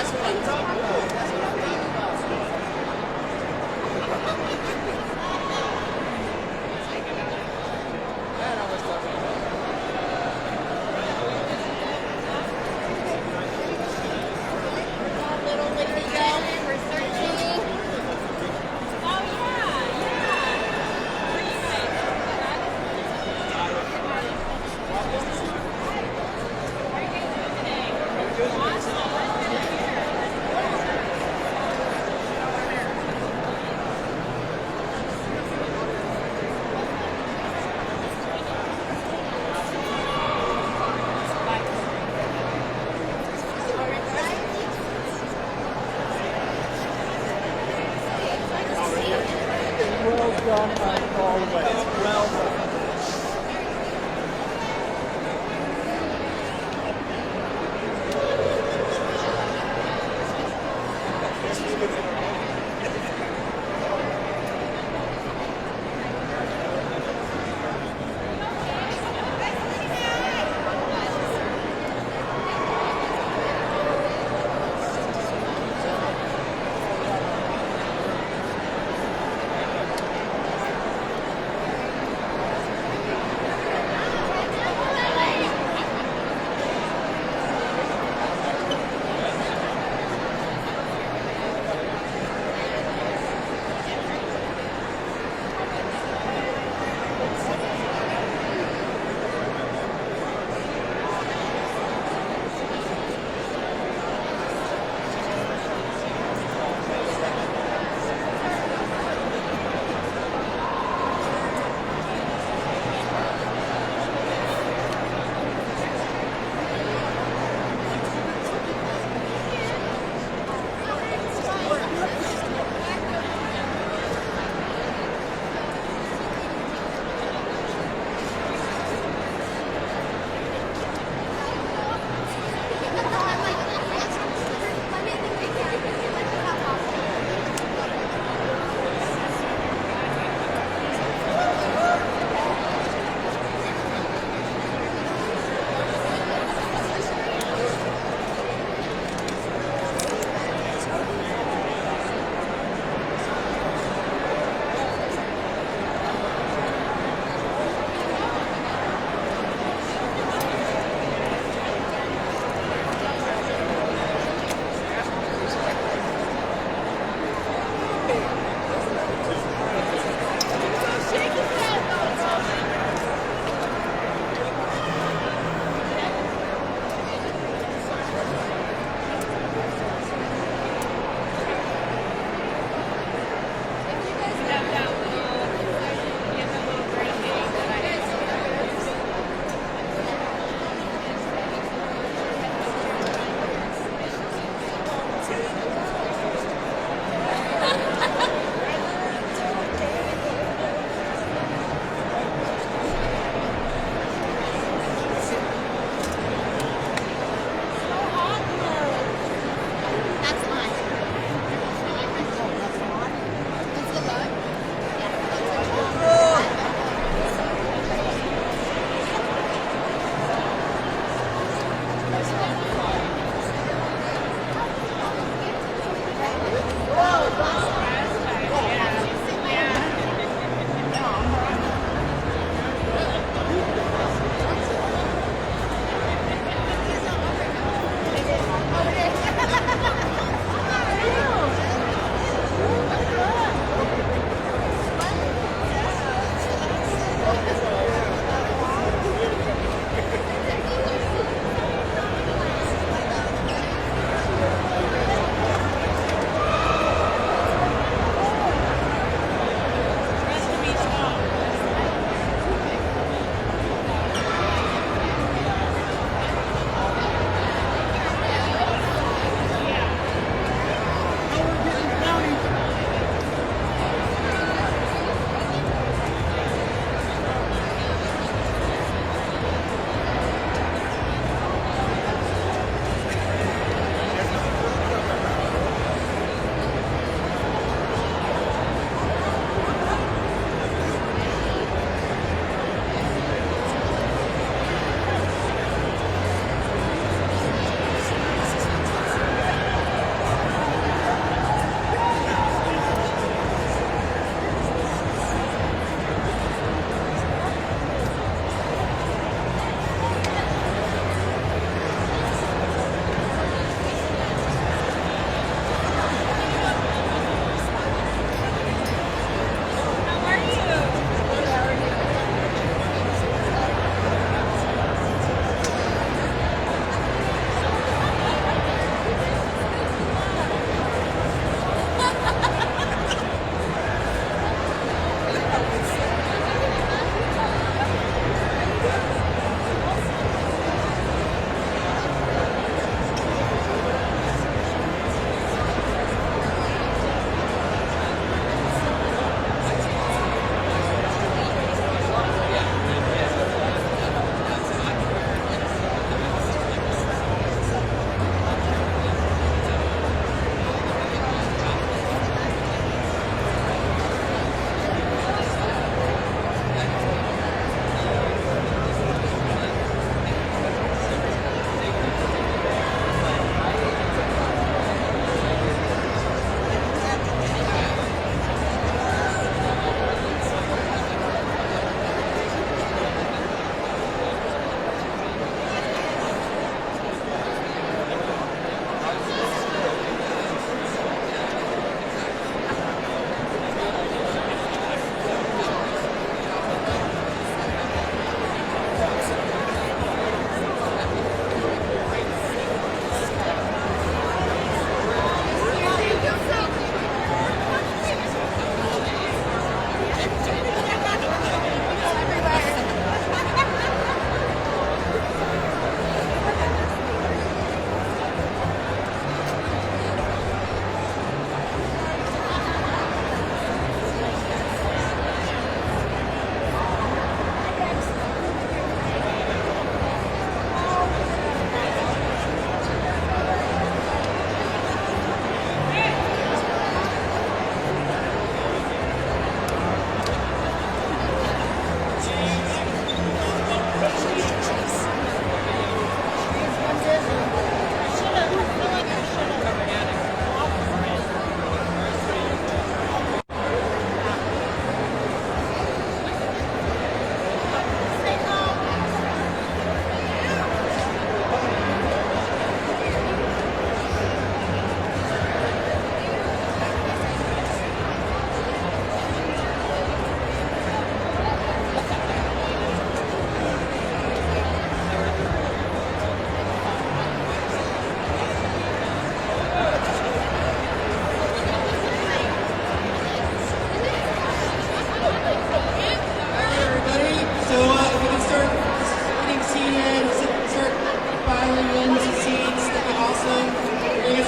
That's what I'm talking about. That's what I'm talking about. That I was talking about. Little lady go. We're searching. Oh yeah, yeah. Pretty nice. How are you guys doing today? Awesome. Let's get in here.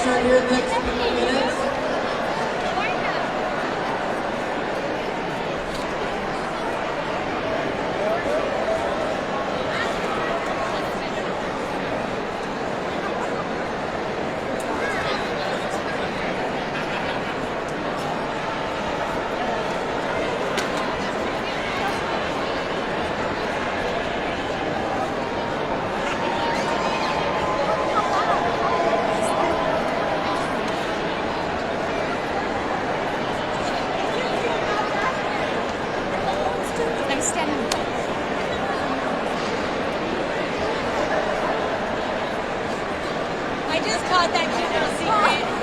start here in the next couple minutes. I'm standing. I just caught that cute little secret.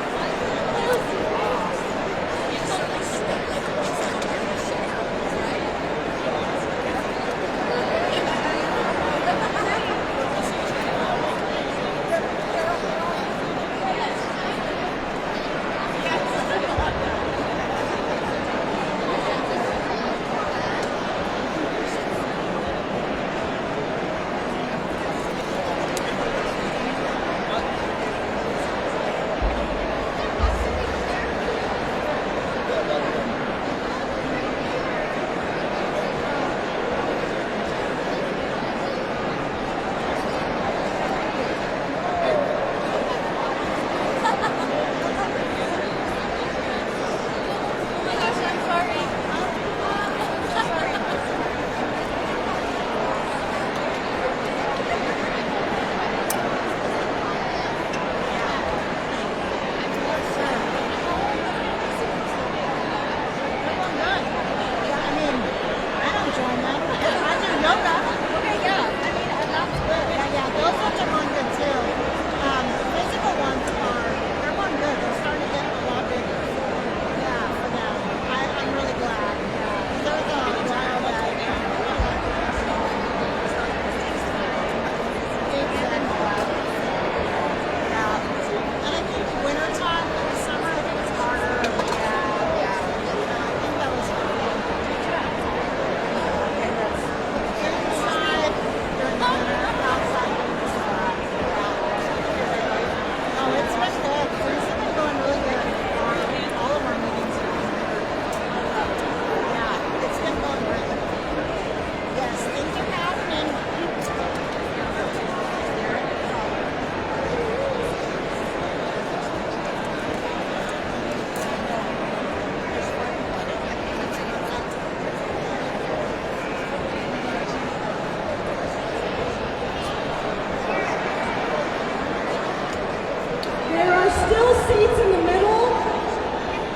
There are still seats in the middle,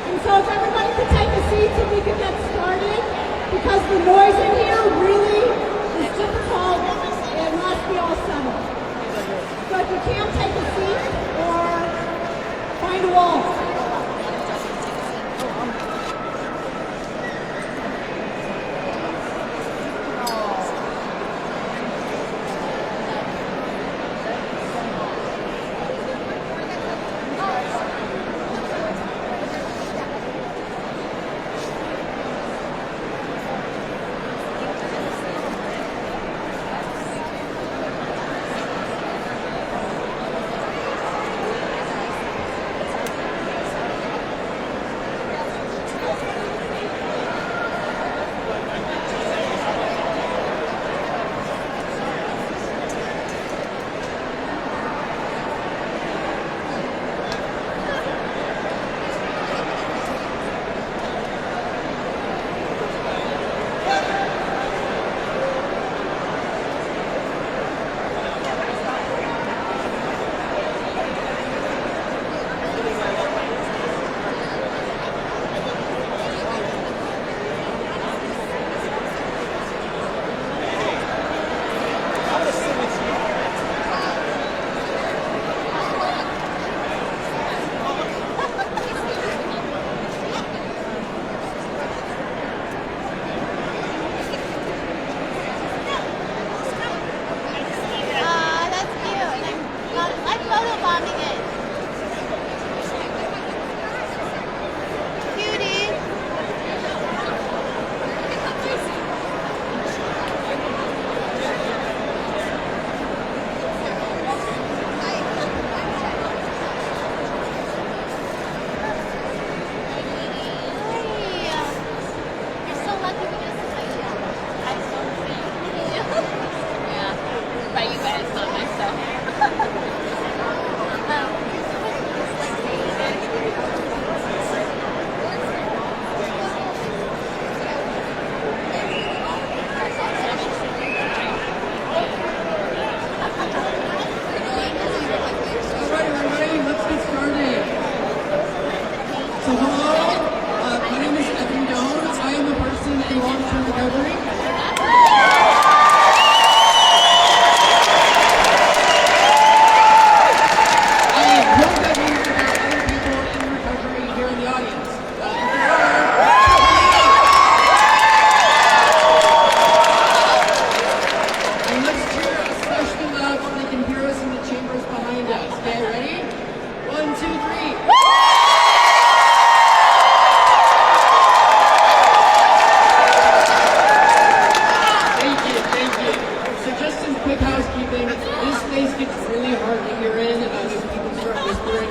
and so if everybody could take a seat so we could get started, because the noise in here really is difficult unless we all settle. So if you can take a seat or find a wall.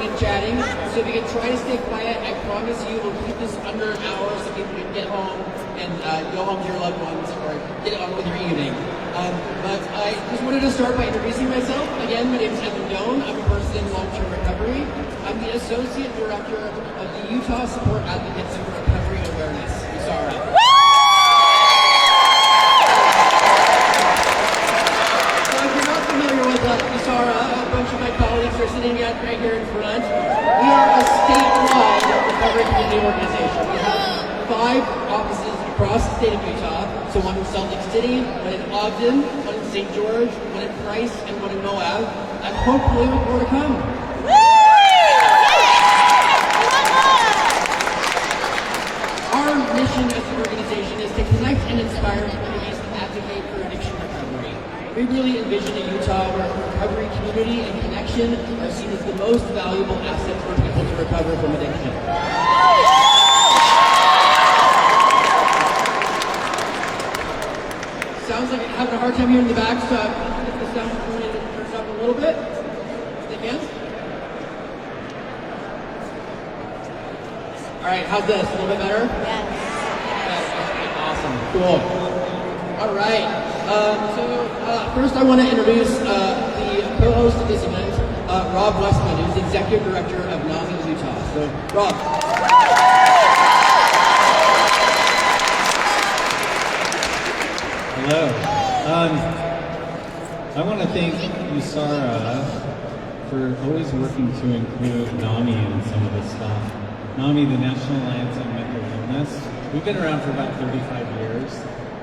talking and chatting. So if you can try to stay quiet, I promise you we'll keep this under an hour so people can get home and go home to your loved ones or get on with your evening. But I just wanted to start by introducing myself. Again, my name is Evan Doan. I'm a person in long-term recovery. I'm the Associate Director of the Utah Support Advocates for Recovery Awareness, USARA. USARA, a bunch of my colleagues are sitting right here in front. We are a statewide recovery community organization. We have 5 offices across the state of Utah. So one in Salt Lake City, one in Ogden, one in St. George, one in Price, and one in Moab. And hopefully with more to come. Our mission as an organization is to connect and inspire communities to advocate for addiction recovery. We really envision a Utah where recovery community and connection are seen as the most valuable asset for people to recover from addiction. Sounds like you're having a hard time here in the back, so I'm going to get this down turn up a little bit. If they can. All right, how's this? A little bit better? Yes. Awesome. Cool. All right. First I want to introduce the co-host of this event, Rob Westman, who's the Executive Director of NAMI Utah. So, Rob. Hello. I want to thank USARA for always working to include NAMI in some of this stuff. NAMI, the National Alliance on Mental Illness, we've been around for about 35 years.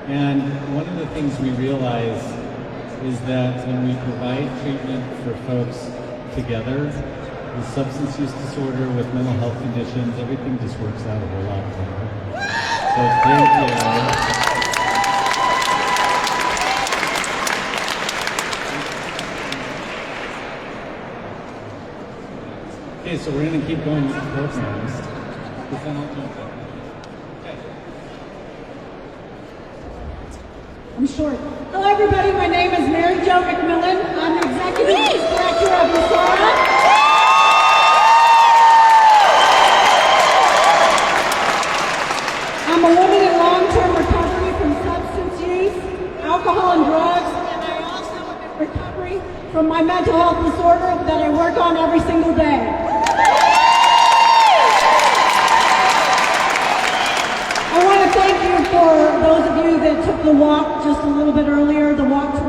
And one of the things we realize is that when we provide treatment for folks together, with substance use disorder, with mental health conditions, everything just works out a whole lot better. So thank you. Okay, so we're going to keep going with the programs. I'm short. Hello, everybody. My name is Mary Jo McMillan. I'm the Executive Director of USARA. I'm a woman in long-term recovery from substance use, alcohol and drugs, and I also am in recovery from my mental health disorder that I work on every single day. I want to thank you for those of you that took the walk just a little bit earlier, the walk to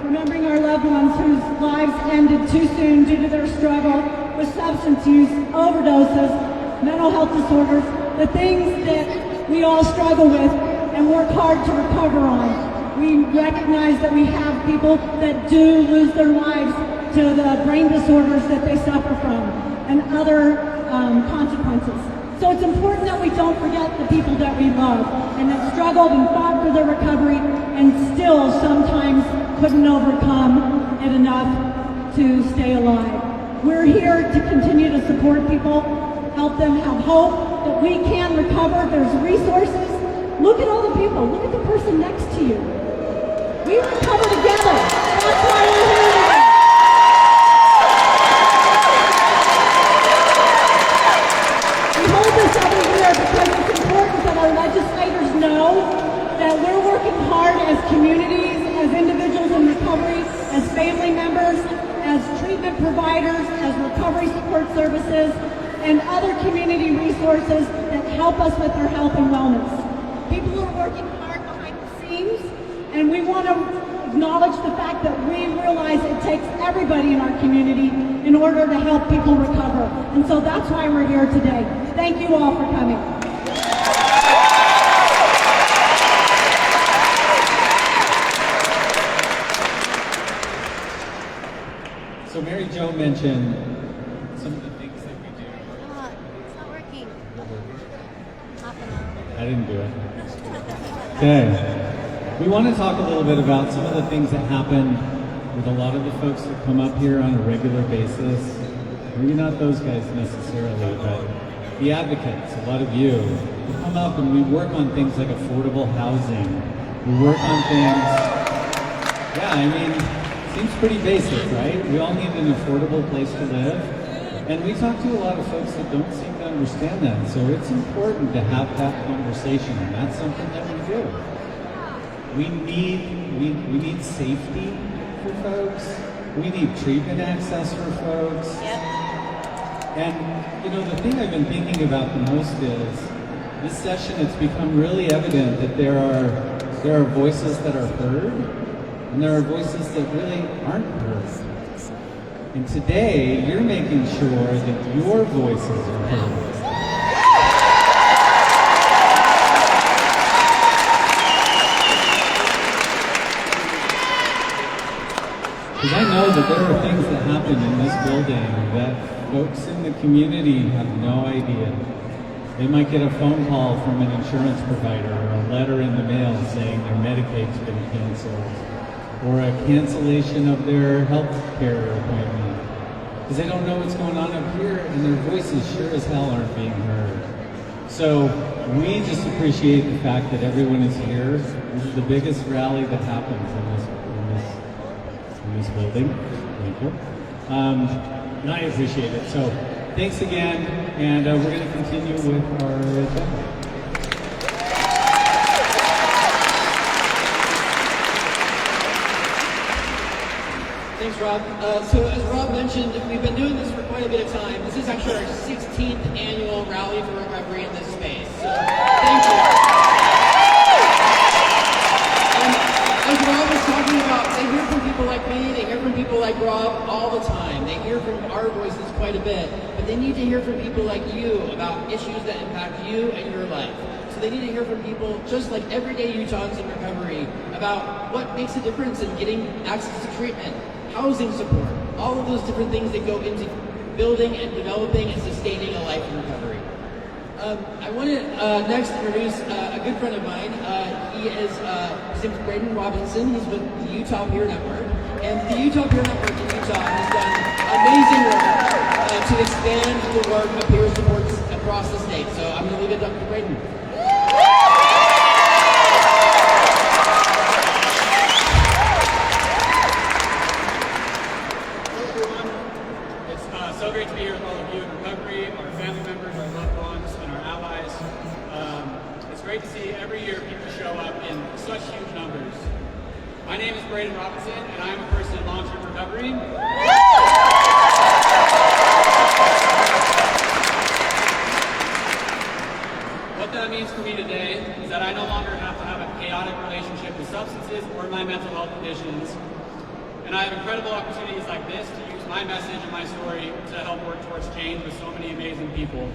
remembering our loved ones whose lives ended too soon due to their struggle with substance use, overdoses, mental health disorders, the things that we all struggle with and work hard to recover on. We recognize that we have people that do lose their lives to the brain disorders that they suffer from and other consequences. So it's important that we don't forget the people that we love and that struggled and fought for their recovery and still sometimes couldn't overcome it enough to stay alive. We're here to continue to support people, help them have hope that we can recover. There's resources. Look at all the people. Look at the person next to you. We recover together. That's why we're here today. Every year because it's important that our legislators know that we're working hard as communities, as individuals in recovery, as family members, as treatment providers, as recovery support services, and other community resources that help us with our health and wellness. People are working hard behind the scenes, and we want to acknowledge the fact that we realize it takes everybody in our community in order to help people recover. And so that's why we're here today. Thank you all for coming. So Mary Jo mentioned some of the things that we do. It's not working. Half an hour. I didn't do it. Okay. We want to talk a little bit about some of the things that happen with a lot of the folks that come up here on a regular basis. Maybe not those guys necessarily, but the advocates, a lot of you, we come up and we work on things like affordable housing. We work on things, seems pretty basic, right? We all need an affordable place to live. And we talk to a lot of folks that don't seem to understand that. So it's important to have that conversation, and that's something that we do. We need safety for folks. We need treatment access for folks. And the thing I've been thinking about the most is this session. It's become really evident that there are voices that are heard, and there are voices that really aren't heard. And today, you're making sure that your voices are heard. Because I know that there are things that happen in this building that folks in the community have no idea. They might get a phone call from an insurance provider or a letter in the mail saying their Medicaid's been canceled, or a cancellation of their health care appointment. Because they don't know what's going on up here, and their voices sure as hell aren't being heard. So we just appreciate the fact that everyone is here. This is the biggest rally that happens in this building. Thank you. And I appreciate it. So thanks again, and we're going to continue with our agenda. Thanks, Rob. So as Rob mentioned, we've been doing this for quite a bit of time. This is actually our 16th annual Rally for Recovery in this space. So thank you. And as Rob was talking about, they hear from people like me, they hear from people like Rob all the time. They hear from our voices quite a bit, but they need to hear from people like you about issues that impact you and your life. So they need to hear from people just like everyday Utahns in recovery about what makes a difference in getting access to treatment, housing support, all of those different things that go into building and developing and sustaining a life in recovery. I want to next introduce a good friend of mine. His name is Braden Robinson. He's with the Utah Peer Network. And the Utah Peer Network in Utah has done amazing work to expand the work of peer supports across the state. So I'm going to leave it up to Braden. So great to be here with all of you in recovery, our family members, our loved ones, and our allies. It's great to see every year people show up in such huge numbers. My name is Braden Robinson, and I am a person in long-term recovery. What that means for me today is that I no longer have to have a chaotic relationship with substances or my mental health conditions. And I have incredible opportunities like this to use my message and my story to help work towards change with so many amazing people.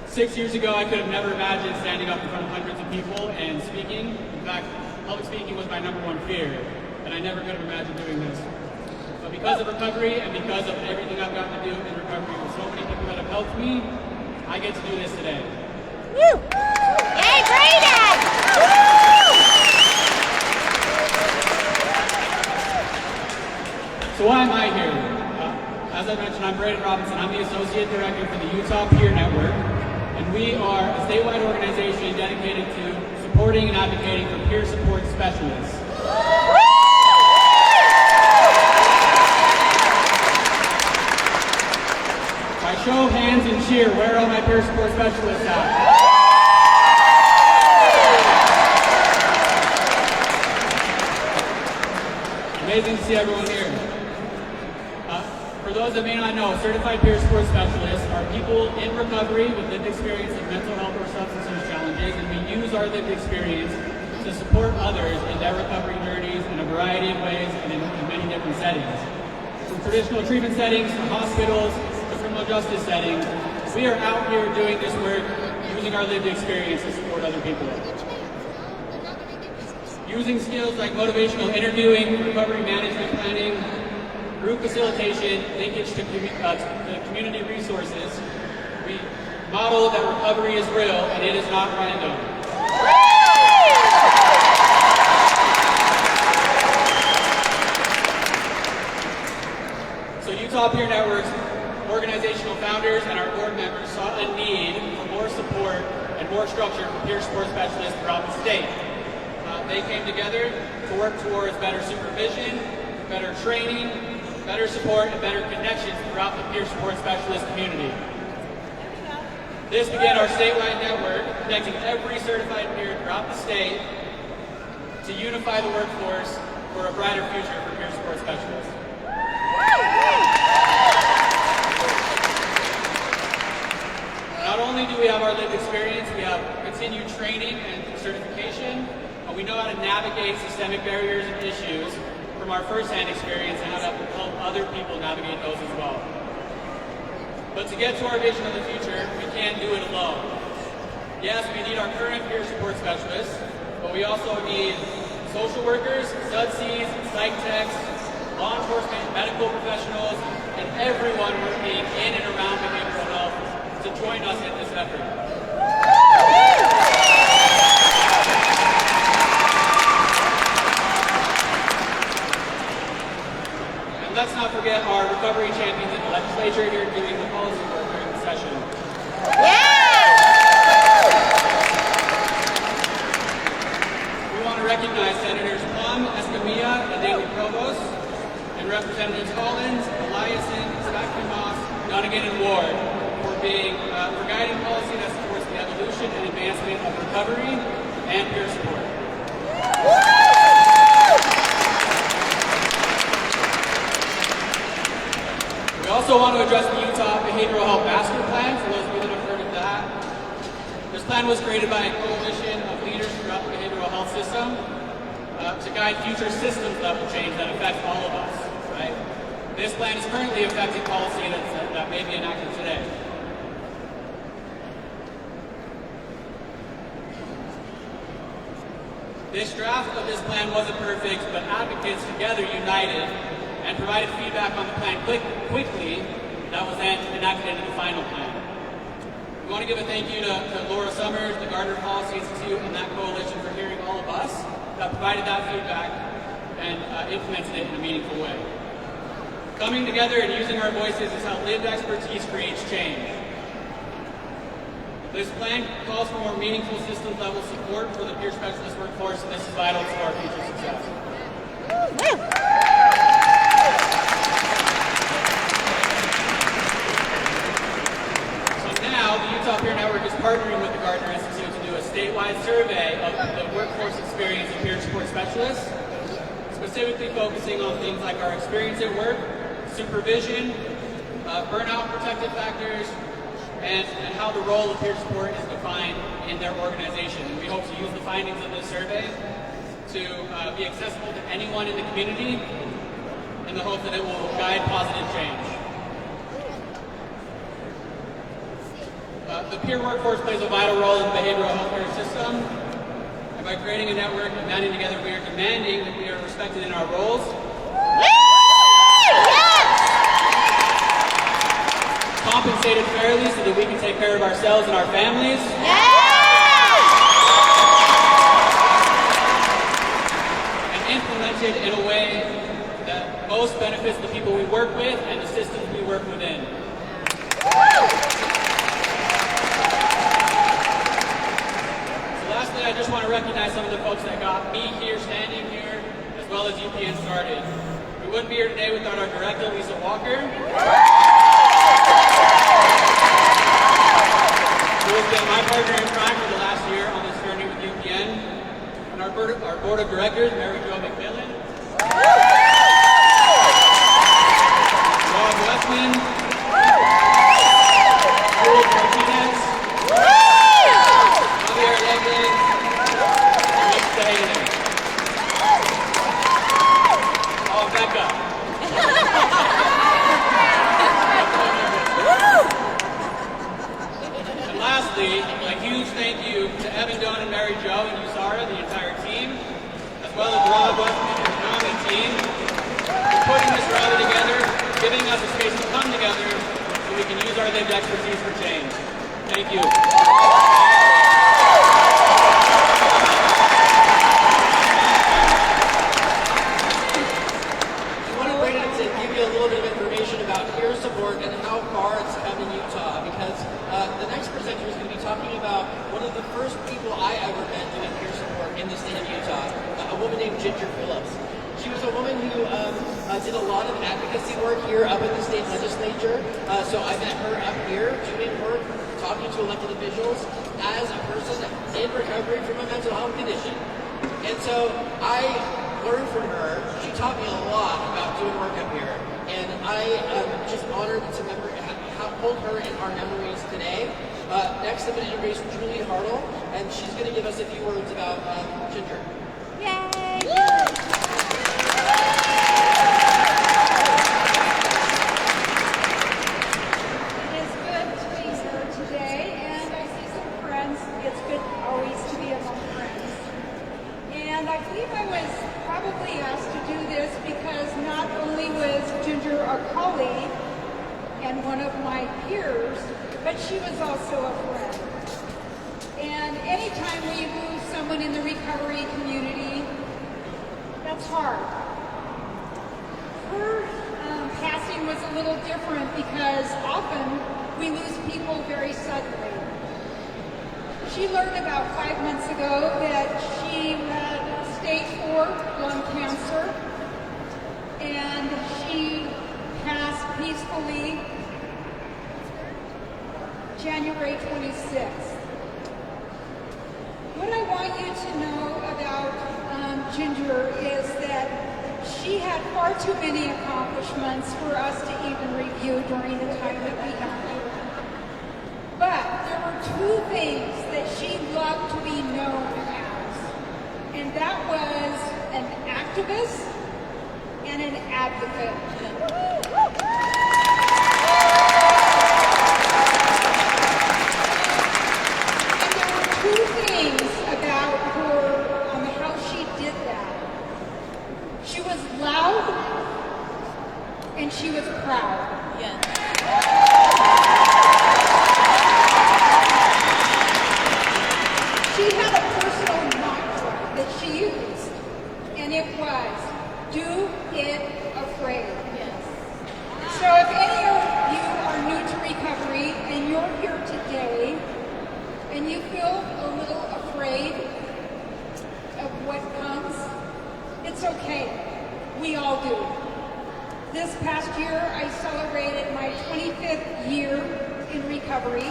6 years ago, I could have never imagined standing up in front of hundreds of people and speaking. In fact, public speaking was my #1 fear, and I never could have imagined doing this. But because of recovery and because of everything I've gotten to do in recovery with so many people that have helped me, I get to do this today. Woo! Yay, Braden! So why am I here? As I mentioned, I'm Braden Robinson. I'm the Associate Director for the Utah Peer Network, and we are a statewide organization dedicated to supporting and advocating for peer support specialists. By show of hands and cheer, where are all my peer support specialists at? Amazing to see everyone here. For those that may not know, certified peer support specialists are people in recovery with lived experience of mental health or substance use challenges, and we use our lived experience to support others in their recovery journeys in a variety of ways and in many different settings. From traditional treatment settings to hospitals to criminal justice settings, we are out here doing this work using our lived experience to support other people. Using skills like motivational interviewing, recovery management planning, group facilitation, linkage to community resources, we model that recovery is real and it is not random. So Utah Peer Network's organizational founders and our board members saw a need for more support and more structure for peer support specialists throughout the state. They came together to work towards better supervision, better training, better support, and better connections throughout the peer support specialist community. This began our statewide network, connecting every certified peer throughout the state to unify the workforce for a brighter future for peer support specialists. Not only do we have our lived experience, we have continued training and certification, and we know how to navigate systemic barriers and issues from our first-hand experience and how to help other people navigate those as well. But to get to our vision of the future, we can't do it alone. Yes, we need our current peer support specialists, but we also need social workers, SUDCs, psych techs, law enforcement, medical professionals, and everyone working in and around behavioral health to join us in this effort. And let's not forget our recovery champions in the legislature here doing the policy work during the session. We want to recognize Senators Plum, Escamilla, and Daley Provost, and Representatives Collins, Eliason, Spackman-Moss, Donegan, and Ward for guiding policy that supports the evolution and advancement of recovery and peer support. We also want to address the Utah Behavioral Health Master Plan, for those of you that have heard of that. This plan was created by a coalition of leaders throughout the behavioral health system to guide future systems level change that affects all of us, right? This plan is currently affecting policy that may be enacted today. This draft of this plan wasn't perfect, but advocates together united and provided feedback on the plan quickly that was then enacted into the final plan. We want to give a thank you to Laura Summers, the Gardner Policy Institute, and that coalition for hearing all of us that provided that feedback and implemented it in a meaningful way. Coming together and using our voices is how lived expertise creates change. This plan calls for more meaningful systems-level support for the peer specialist workforce, and this is vital to our future success. So now, the Utah Peer Network is partnering with the Gardner Institute to do a statewide survey of the workforce experience of peer support specialists, specifically focusing on things like our experience at work, supervision, burnout protective factors, and how the role of peer support is defined in their organization. And we hope to use the findings of this survey to be accessible to anyone in the community in the hope that it will guide positive change. The peer workforce plays a vital role in the behavioral health care system. And by creating a network and banding together, we are demanding that we are respected in our roles. Compensated fairly so that we can take care of ourselves and our families. And implemented in a way that most benefits the people we work with and the systems we work within. So lastly, I just want to recognize some of the folks that got me here, standing here, as well as UPN started. We wouldn't be here today without our director, Lisa Walker. Who has been my partner in crime for the last year on this journey with UPN, and our board of directors, Mary Jo McMillan, Rob Westman, Jules Martinez, Javier Legend, and Nick Stahler. Oh, Becca. Lastly, a huge thank you to Evan Dunn and Mary Jo and Usara, the entire team, as well as Rob Westman and the Nami team, for putting this rally together, giving us a space to come together so we can use our lived expertise for change. Thank you. I want to bring it to give you a little bit of information about peer support and how far it's come in Utah, because the next presenter is going to be talking about one of the first people I ever met doing peer support in the state of Utah, a woman named Ginger Phillips. She was a woman who did a lot of advocacy work here up at the state legislature. So I met her up here doing work, talking to elected officials as a person in recovery from a mental health condition. And so I learned from her. She taught me a lot about doing work up here. And I am just honored to hold her in our memories today. Next, I'm going to introduce Julie Hartle, and she's going to give us a few words about Ginger. Yay! It is good to be here today, and I see some friends. It's good always to be among friends. And I believe I was probably asked to do this because not only was Ginger a colleague and one of my peers, but she was also a friend. And anytime we lose someone in the recovery community, that's hard. Her passing was a little different because often we lose people very suddenly. She learned about 5 months ago that she had stage 4 lung cancer, and she passed peacefully January 26th. What I want you to know about Ginger is that she had far too many accomplishments for us to even review during the time that we had her. But there were 2 things that she loved to be known as, and that was an activist and an advocate. About her on how she did that. She was loud and she was proud. Yes. She had a personal mantra that she used, and it was, do it afraid. Yes. So if any of you are new to recovery and you're here today and you feel a little afraid of what comes, it's okay. We all do. This past year, I celebrated my 25th year in recovery.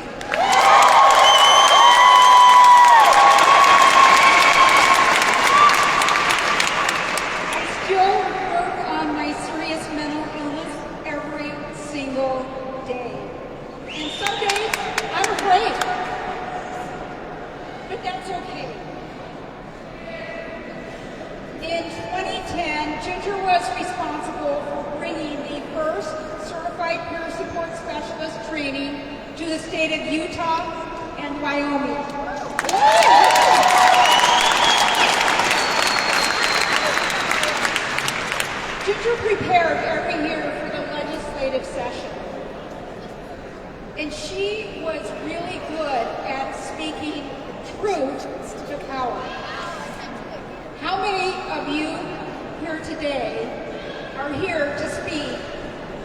I still work on my serious mental illness every single day. And some days, I'm afraid. But that's okay. In 2010, Ginger was responsible for bringing the first certified peer support specialist training to the state of Utah and Wyoming. Ginger prepared every year for the legislative session. And she was really good at speaking truth to power. How many of you here today are here to speak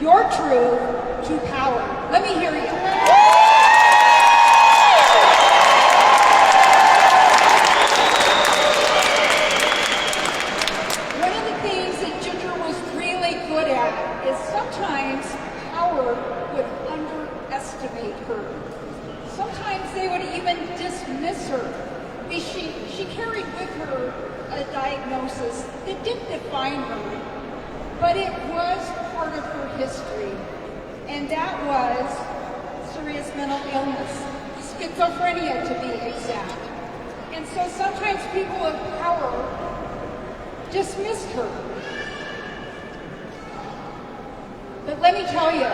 your truth to power? Let me hear you. One of the things that Ginger was really good at is sometimes power would underestimate her. Sometimes they would even dismiss her. She carried with her a diagnosis that didn't define her, but it was part of her history, and that was serious mental illness, schizophrenia to be exact. And so sometimes people of power dismissed her. But let me tell you,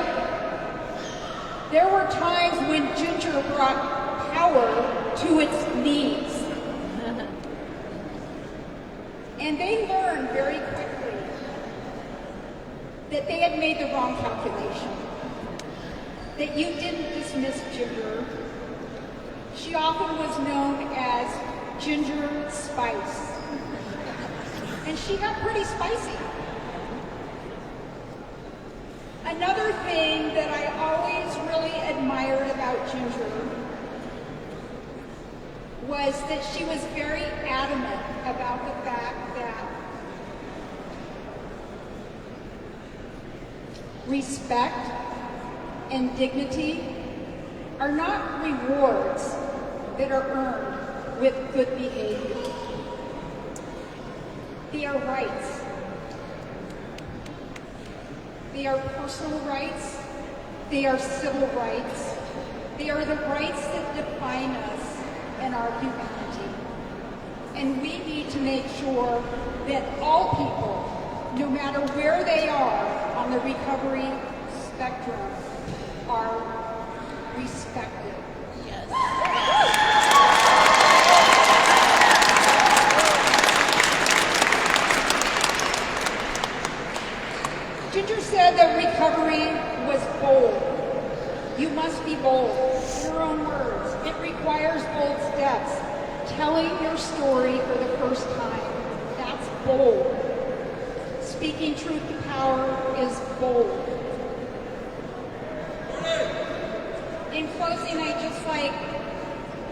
there were times when Ginger brought power to its knees. And they learned very quickly that they had made the wrong calculation. That you didn't dismiss Ginger. She often was known as Ginger Spice. And she got pretty spicy. Another thing that I always really admired about Ginger was that she was very adamant about the fact that respect, and dignity are not rewards that are earned with good behavior. They are rights. They are personal rights. They are civil rights. They are the rights that define us and our humanity. And we need to make sure that all people, no matter where they are on the recovery spectrum, are respected. Ginger said that recovery was bold. You must be bold. In her own words, it requires bold steps. Telling your story for the first time, that's bold. Speaking truth to power is bold. In closing, I'd just like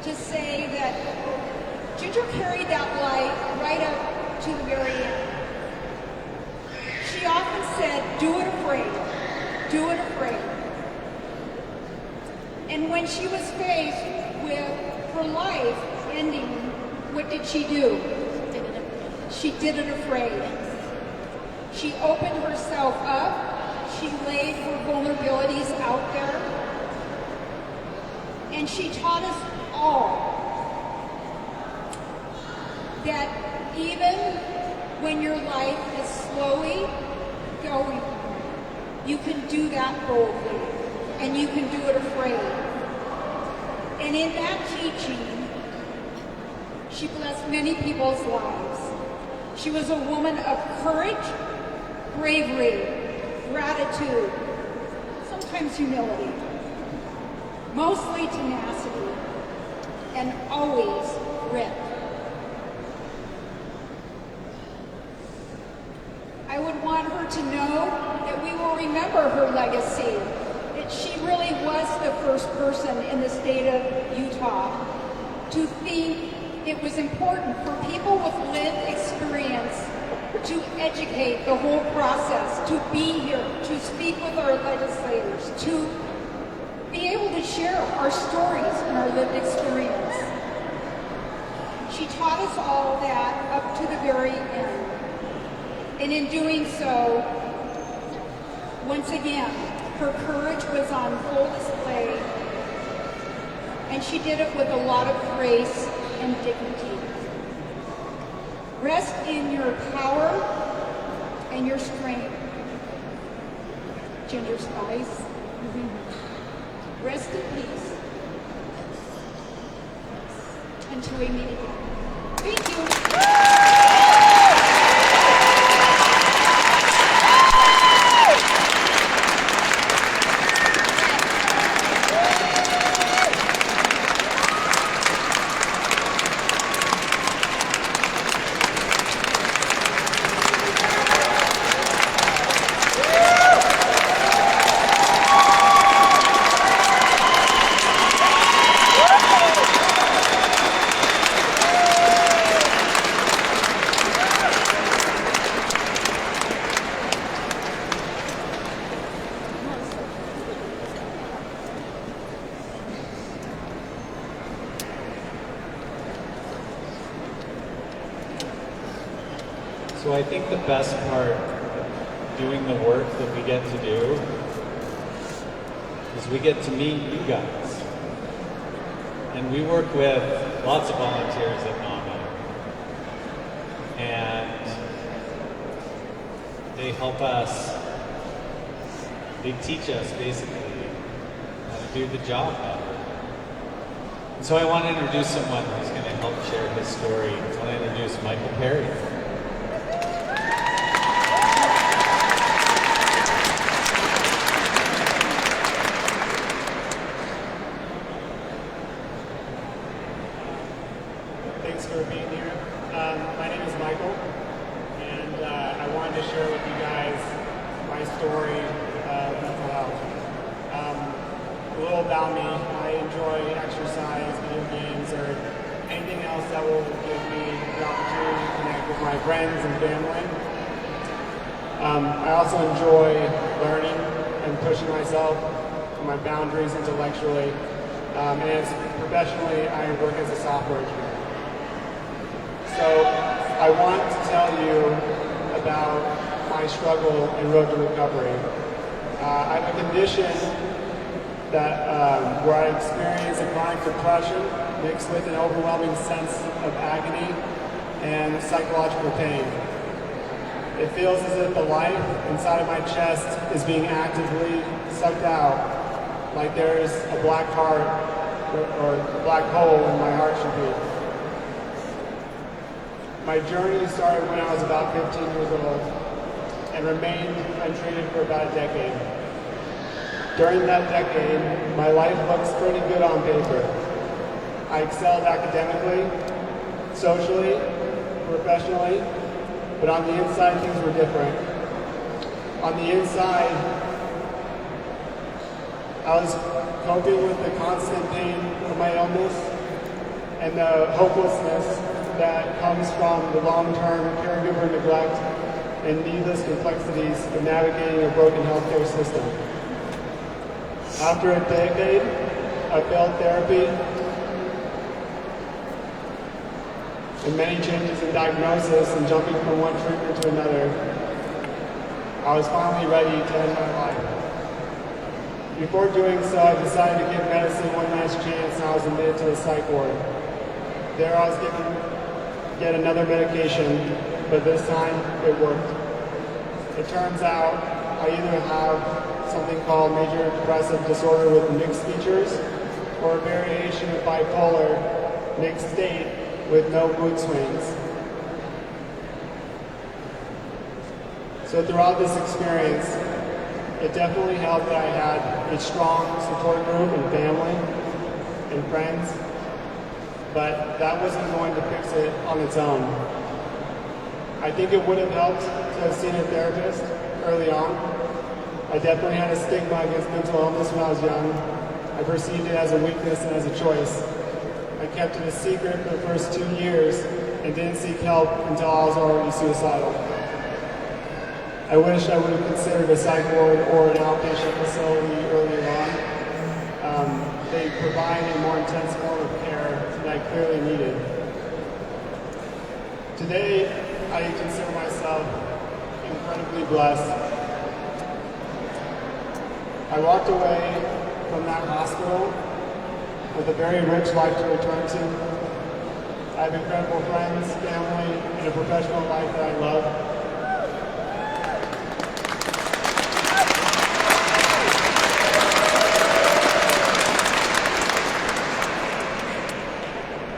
to say that Ginger carried that light right up to the very end. She often said, do it afraid, do it afraid. And when she was faced with her life ending, what did she do? She did it afraid. She opened herself up, she laid her vulnerabilities out there, and she taught us all that even when your life is slowly going, you can do that boldly, and you can do it afraid. And in that teaching, she blessed many people's lives. She was a woman of courage, bravery, gratitude, sometimes humility, mostly tenacity, and always grit. I would want her to know that we will remember her legacy, that she really was the first person in the state of Utah to think it was important for people with lived experience to educate the whole process, to be here, to speak with our legislators, to be able to share our stories and our lived experience. She taught us all that up to the very end. And in doing so, once again, her courage was on full display, and she did it with a lot of grace and dignity. Rest in your power and your strength, Ginger Spice. Rest in peace. Until we meet again. Thank you. So I think the best part doing the work that we get to do is we get to meet you guys. And we work with lots of volunteers at NAMI. And they help us, they teach us basically how to do the job better. And so I want to introduce someone who's going to help share his story. I want to introduce Michael Perry. Thanks for being here. My name is Michael, and I wanted to share with you guys my story of mental health. A little about me: I enjoy exercise, video games, or anything else that will give me the opportunity to connect with my friends and family. I also enjoy learning and pushing myself and my boundaries intellectually. And professionally, I work as a software engineer. So I want to tell you about my struggle and road to recovery. I have a condition that where I experience a chronic depression mixed with an overwhelming sense of agony and psychological pain. It feels as if the life inside of my chest is being actively sucked out, like there is a black heart or a black hole in my heart should be. My journey started when I was about 15 years old and remained untreated for about a decade. During that decade, my life looks pretty good on paper. I excelled academically, socially, professionally, but on the inside things were different. On the inside, I was coping with the constant pain of my illness and the hopelessness that comes from the long-term caregiver neglect and needless complexities of navigating a broken healthcare system. After a decade of failed therapy and many changes in diagnosis and jumping from one treatment to another, I was finally ready to end my life. Before doing so, I decided to give medicine one last chance, and I was admitted to the psych ward. There I was given yet another medication, but this time it worked. It turns out I either have something called major depressive disorder with mixed features, or a variation of bipolar mixed state with no mood swings. So throughout this experience, it definitely helped that I had a strong support group and family and friends, but that wasn't going to fix it on its own. I think it would have helped to have seen a therapist early on. I definitely had a stigma against mental illness when I was young. I perceived it as a weakness and as a choice. I kept it a secret for the first 2 years and didn't seek help until I was already suicidal. I wish I would have considered a psych ward or an outpatient facility earlier on. They provide a more intense form of care that I clearly needed. Today, I consider myself incredibly blessed. I walked away from that hospital with a very rich life to return to. I have incredible friends, family, and a professional life that I love.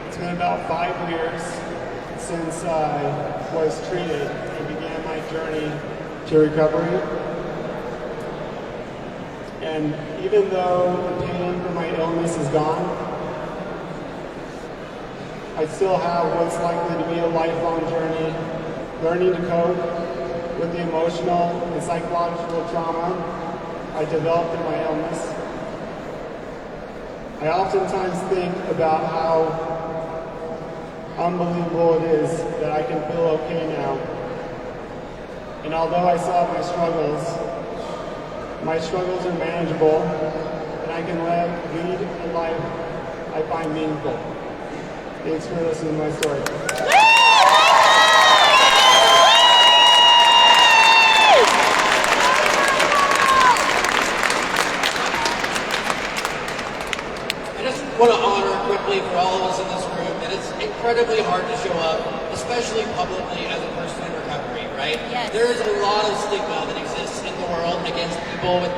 It's been about 5 years since I was treated and began my journey to recovery. And even though the pain from my illness is gone, I still have what's likely to be a lifelong journey, learning to cope with the emotional and psychological trauma I developed in my illness. I oftentimes think about how unbelievable it is that I can feel okay now. And although I still have my struggles are manageable, and I can lead a life I find meaningful. Thanks for listening to my story. I just want to honor quickly for all of us in this room that it's incredibly hard to show up, especially publicly as a person in recovery, right? Yes. There is a lot of stigma that exists in the world against people with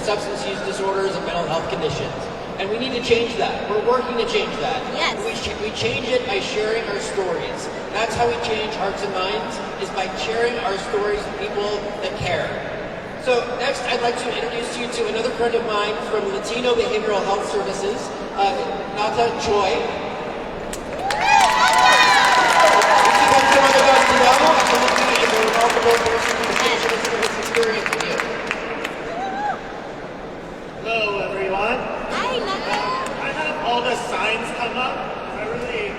substance use disorders and mental health conditions. And we need to change that. We're working to change that. Yes. We change it by sharing our stories. That's how we change hearts and minds, is by sharing our stories with people that care. So next, I'd like to introduce you to another friend of mine from Latino Behavioral Health Services, Nata Choi. Experience with you. Hello, everyone. Hi, Nata. I have all the signs come up. I really,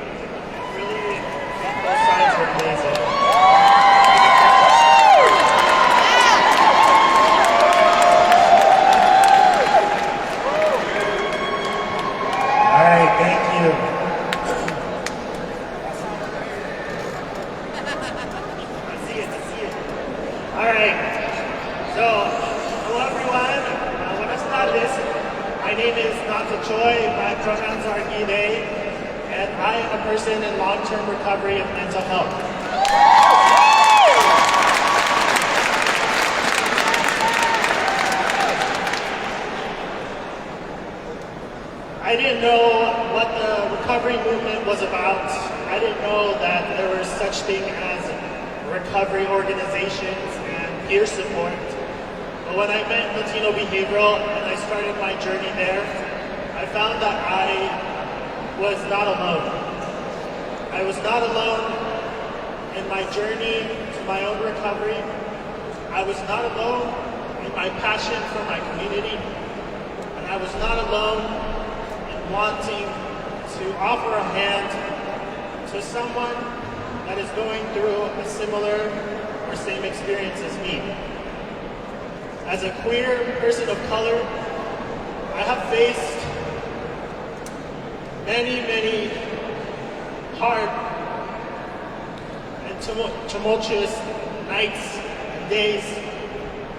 those signs are amazing. is Nata Choi. My pronouns are he, they, and I am a person in long-term recovery of mental health. I didn't know what the recovery movement was about. I didn't know that there was such thing as recovery organizations and peer support. But when I met Latino Behavioral and I started my journey there, I found that I was not alone. I was not alone in my journey to my own recovery. I was not alone in my passion for my community. And I was not alone in wanting to offer a hand to someone that is going through a similar or same experience as me. As a queer person of color, I have faced many hard and tumultuous nights and days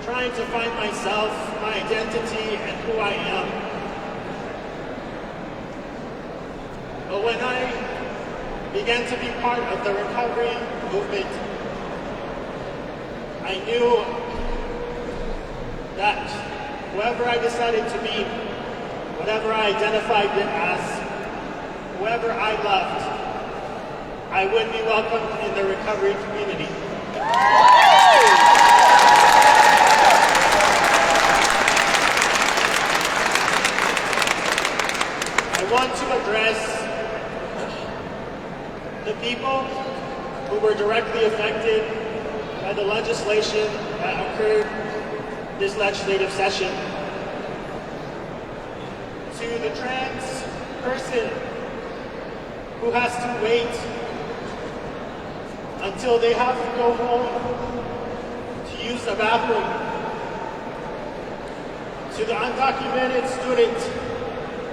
trying to find myself, my identity, and who I am. But when I began to be part of the recovery movement, I knew that whoever I decided to be, whatever I identified it as, whoever I loved, I would be welcomed in the recovery community. I want to address the people who were directly affected by the legislation that occurred this legislative session. To the trans person who has to wait until they have to go home to use the bathroom. To the undocumented student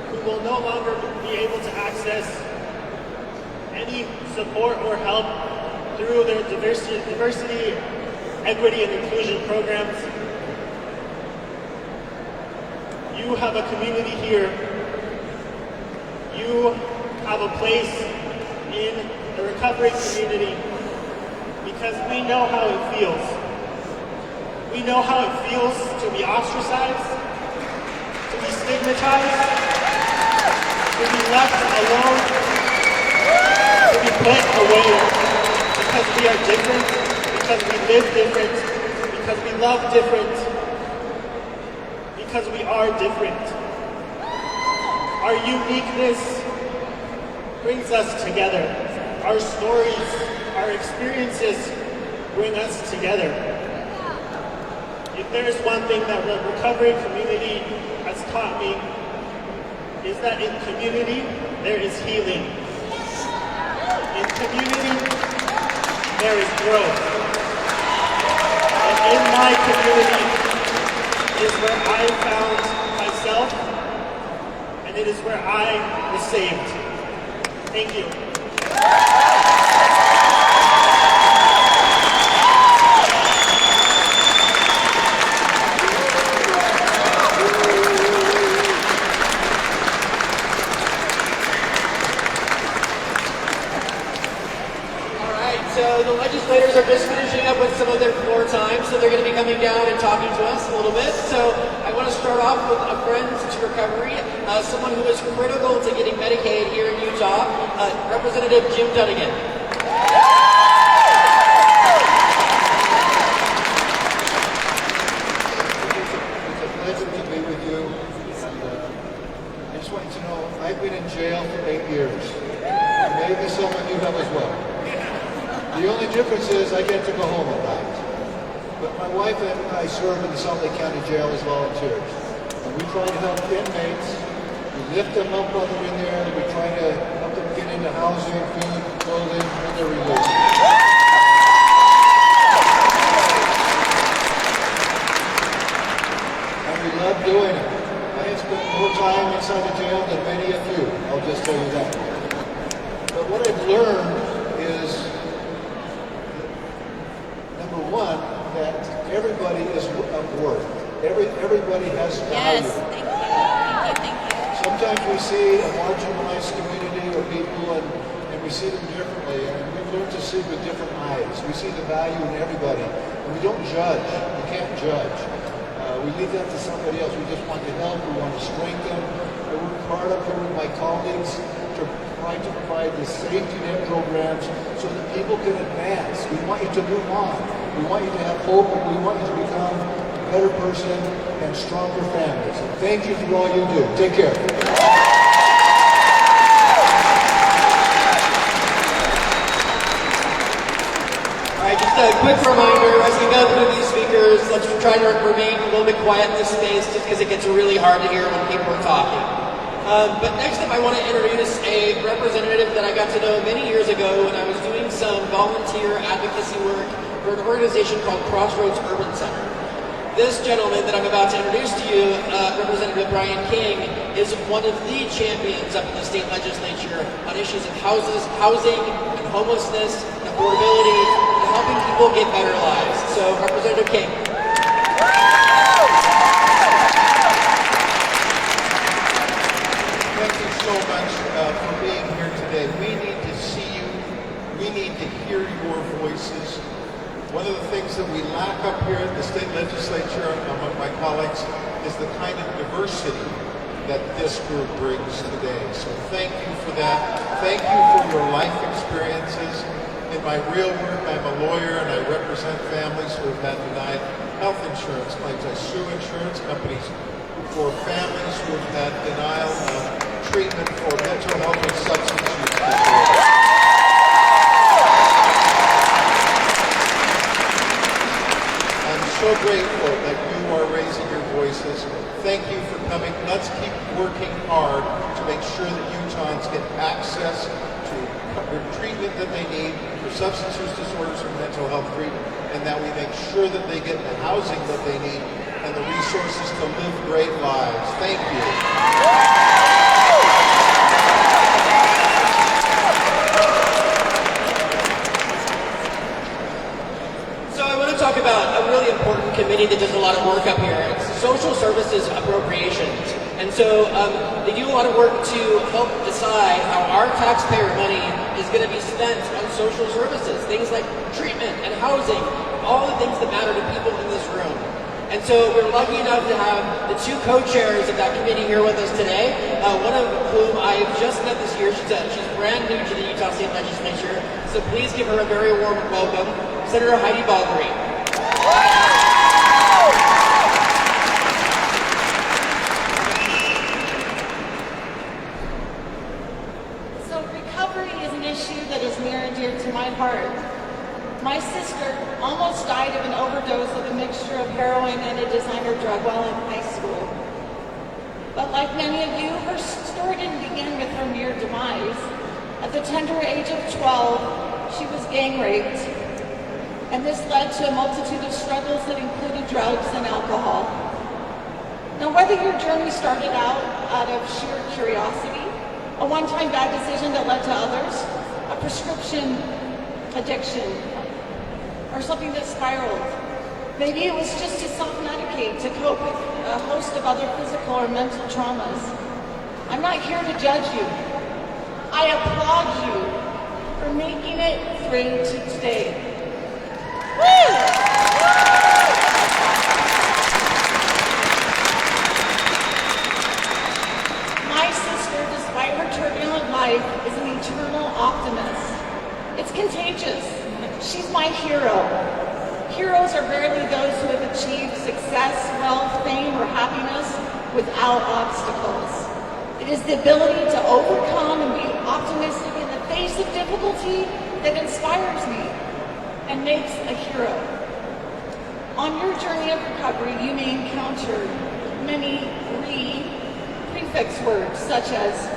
who will no longer be able to access any support or help through their diversity, equity, and inclusion programs. You have a community here. You have a place in the recovery community because we know how it feels. We know how it feels to be ostracized, to be stigmatized, to be left alone, to be put away because we are different, because we live different, because we love different, because we are different. Our uniqueness brings us together. Our stories, our experiences bring us together. If there is one thing that the recovery community has taught me, is that in community, there is healing. In community, there is growth. And in my community is where I found myself, and it is where I was saved. Thank you. So the legislators are just finishing up with some of their floor time, so they're going to be coming down and talking to us a little bit. So I want to start off with a friend to recovery, someone who is critical to getting Medicaid here in Utah, Representative Jim Dunnigan. It's a pleasure to be with you. I just want you to know I've been in jail for 8 years. Maybe some of you have as well. The only difference is I get to go home at night. But my wife and I serve in the Salt Lake County Jail as volunteers. And we try to help inmates. We lift them up while they're in there. We try to help them get into housing, food, clothing, when they're released. And we love doing it. I have spent more time inside the jail than many of you. I'll just tell you that. But what I've learned is one, that everybody is of worth. Everybody has value. Yes, thank you. sometimes we see a marginalized community or people and we see them differently, and we've learned to see with different eyes. We see the value in everybody, and we don't judge. We can't judge. We leave that to somebody else. We just want to help. We want to strengthen. I work hard up here with my colleagues to try to provide the safety net programs so that people can advance. We want you to move on. We want you to have hope, and we want you to become a better person and stronger families. And thank you for all you do. Take care. Just a quick reminder, as we go through these speakers, let's try to remain a little bit quiet in this space just because it gets really hard to hear when people are talking. But next up I want to introduce a representative that I got to know many years ago when I was doing some volunteer advocacy work for an organization called Crossroads Urban Center. This gentleman that I'm about to introduce to you, Representative Brian King, is one of the champions up in the state legislature on issues of housing and homelessness and affordability and helping people get better lives. So, Representative King. Thank you so much for being here today. We need to see you. We need to hear your voices. One of the things that we lack up here at the state legislature among my colleagues is the kind of diversity that this group brings today. So thank you for that. Thank you for your life experiences. In my real work, I'm a lawyer and I represent families who have had denied health insurance claims. I sue insurance companies for families who have had denial of treatment for mental health and substance use disorders. I'm so grateful that you are raising your voices. Thank you for coming. Let's keep working hard to make sure that Utahns get access to the treatment that they need for substance use disorders and mental health treatment, and that we make sure that they get the housing that they need and the resources to live great lives. Thank you. Talk about a really important committee that does a lot of work up here. It's Social Services Appropriations. And so they do a lot of work to help decide how our taxpayer money is going to be spent on social services, things like treatment and housing, all the things that matter to people in this room. And so we're lucky enough to have the two co-chairs of that committee here with us today, one of whom I've just met this year. She's brand new to the Utah State Legislature, so please give her a very warm welcome, Senator Heidi Balgary. So recovery is an issue that is near and dear to my heart. My sister almost died of an overdose of a mixture of heroin and a designer drug while in high school. But like many of you, her story didn't begin with her near demise. At the tender age of 12, she was gang raped, and this led to a multitude of struggles that included drugs and alcohol. Now, whether your journey started out of sheer curiosity, a one-time bad decision that led to others, a prescription addiction, or something that spiraled. Maybe it was just to self-medicate to cope with a host of other physical or mental traumas. I'm not here to judge you. I applaud you for making it through to today. Woo! My sister, despite her turbulent life, is an eternal optimist. It's contagious. She's my hero. Heroes are rarely those who have achieved success, wealth, fame, or happiness without obstacles. It is the ability to overcome and be optimistic in the face of difficulty that inspires me and makes a hero. On your journey of recovery, you may encounter many prefix words such as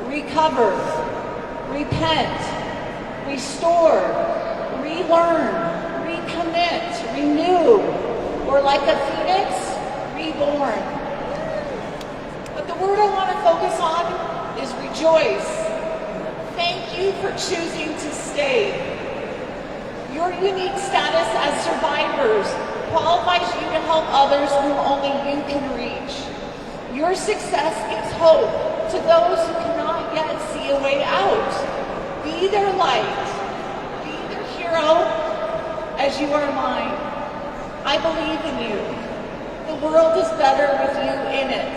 recover, repent, restore, relearn, recommit, renew, or like a phoenix, reborn. But the word I want to focus on is rejoice. Thank you for choosing to stay. Your unique status as survivors qualifies you to help others whom only you can reach. Your success gives hope to those who cannot yet see a way out. Be their light. Be their hero as you are mine. I believe in you. The world is better with you in it.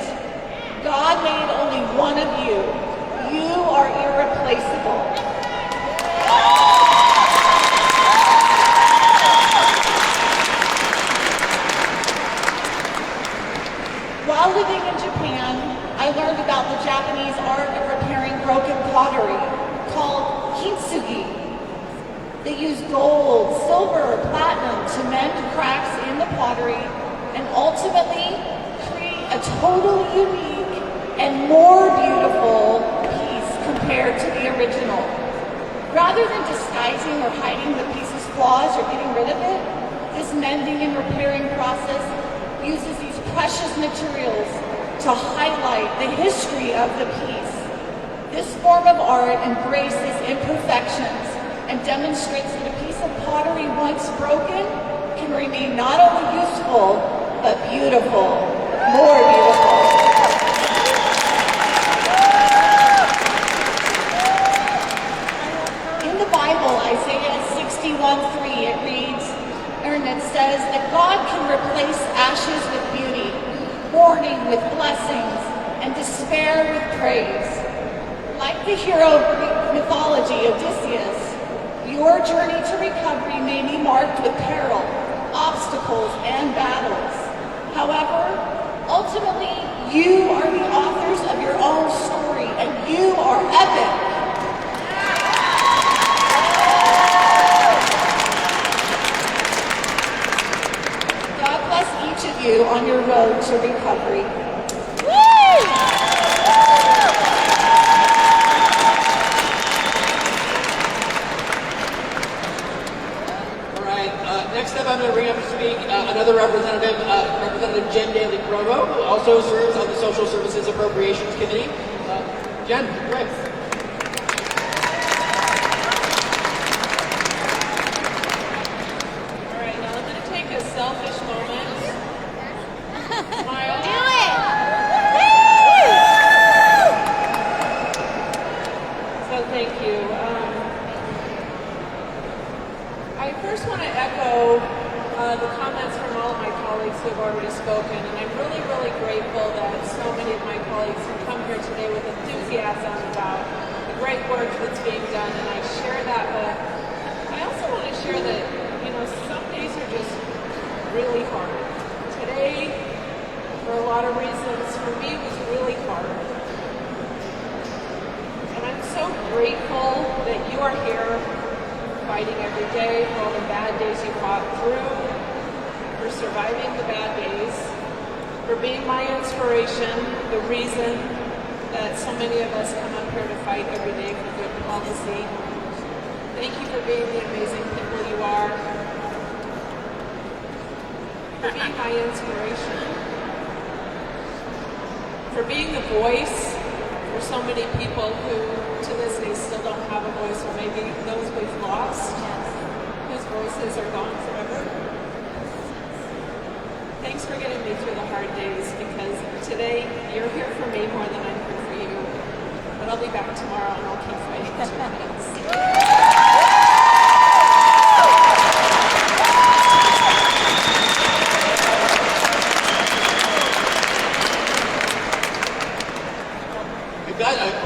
God made only one of you. You are irreplaceable. While living in Japan, I learned about the Japanese art of repairing broken pottery called kintsugi. They use gold, silver, platinum to mend cracks in the pottery and ultimately create a totally unique and more beautiful piece compared to the original. Rather than disguising or hiding the piece's flaws or getting rid of it, this mending and repairing process uses these precious materials to highlight the history of the piece. This form of art embraces imperfections and demonstrates that a piece of pottery once broken can remain not only useful, but beautiful, more beautiful. In the Bible, Isaiah 61:3, it reads, and it says that God can replace ashes with beauty, mourning with blessings, and despair with praise. Like the hero of Greek mythology, Odysseus, your journey to recovery may be marked with peril, obstacles, and battles. However, ultimately, you are the authors of your own story, and you are epic. God bless each of you on your road to recovery. Next up, I'm going to bring up to speak another representative, Representative Jen Daly Provo, who also serves on the Social Services Appropriations Committee. Jen, right. All right, now I'm going to take a selfish moment. Smile. Do it! So thank you. I first want to echo the comments from all of my colleagues who have already spoken, and I'm really, really grateful that so many of my colleagues have come here today with enthusiasm about the great work that's being done, and I share that, but I also want to share that, some days are just really hard. Today, for a lot of reasons, for me, was really hard. And I'm so grateful that you are here fighting every day for all the bad days you fought through, for surviving the bad days, for being my inspiration, the reason that so many of us come up here to fight every day for good policy. Thank you for being the amazing people you are, for being my inspiration, for being the voice for so many people who to this day still don't have a voice, or maybe those we've lost, whose voices are gone forever. Thanks for getting me through the hard days, because today you're here for me more than I'm here for you. But I'll be back tomorrow and I'll keep fighting for 2 minutes.